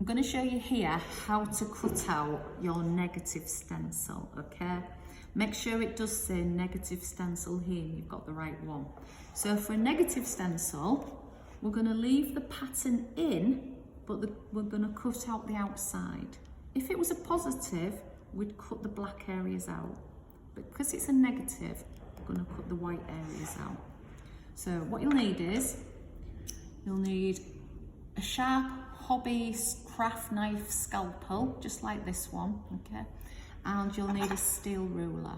I'm going to show you here how to cut out your negative stencil, okay? Make sure it does say negative stencil here and you've got the right one. So for a negative stencil, we're going to leave the pattern in, but we're going to cut out the outside. If it was a positive, we'd cut the black areas out. But because it's a negative, we're going to cut the white areas out. So what you'll need is, you'll need a sharp hobby craft knife scalpel, just like this one, okay? And you'll need a steel ruler.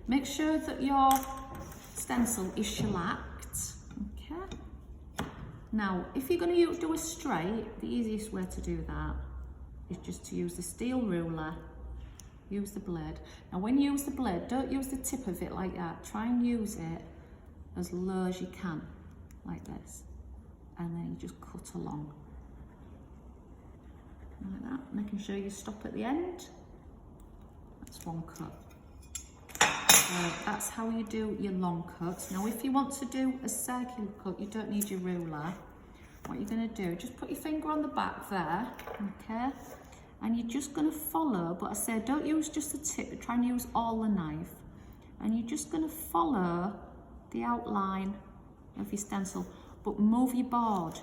Make sure that your stencil is shellacked, okay? Now, if you're going to do a straight, the easiest way to do that is just to use the steel ruler, use the blade. Now, when you use the blade, don't use the tip of it like that. Try and use it as low as you can, like this. And then you just cut along, like that, making sure you stop at the end. That's one cut. So that's how you do your long cuts. Now if you want to do a circular cut, you don't need your ruler. What you're going to do, just put your finger on the back there, okay? And you're just going to follow, but I say don't use just the tip, try and use all the knife. And you're just going to follow the outline of your stencil, but move your board,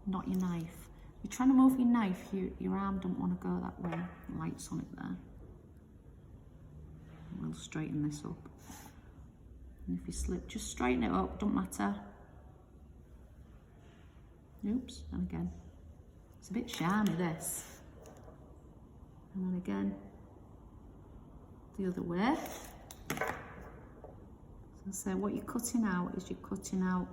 not your knife. You're trying to move your knife, your arm don't want to go that way. Lights on it there. We'll straighten this up. And if you slip, just straighten it up, don't matter. Oops, and again. It's a bit shiny, this. And then again, the other way. So what you're cutting out is you're cutting out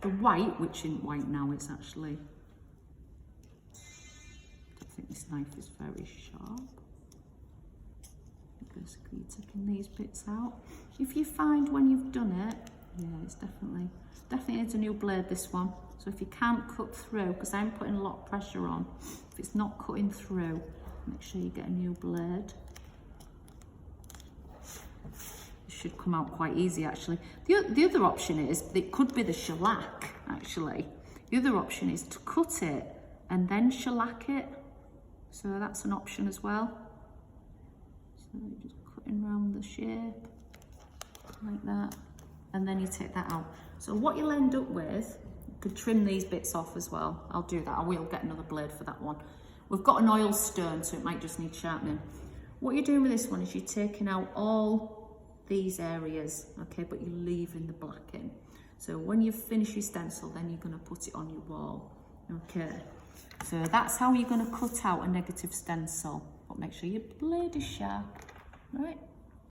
the white, which isn't white now, it's actually, I don't think this knife is very sharp. Basically you're taking these bits out. If you find when you've done it, yeah, it's definitely needs a new blade, this one. So if you can't cut through, because I'm putting a lot of pressure on, if it's not cutting through, make sure you get a new blade. It should come out quite easy actually. The other option is, it could be the shellac actually. The other option is to cut it and then shellac it. So that's an option as well. So you're just cutting around the shape like that, and then you take that out. So what you'll end up with, you could trim these bits off as well. I'll do that. I will get another blade for that one. We've got an oil stone, so it might just need sharpening. What you're doing with this one is you're taking out all these areas, okay, but you're leaving the black in. So when you finish your stencil, then you're going to put it on your wall, okay? So that's how you're going to cut out a negative stencil. But make sure your blade is sharp, right?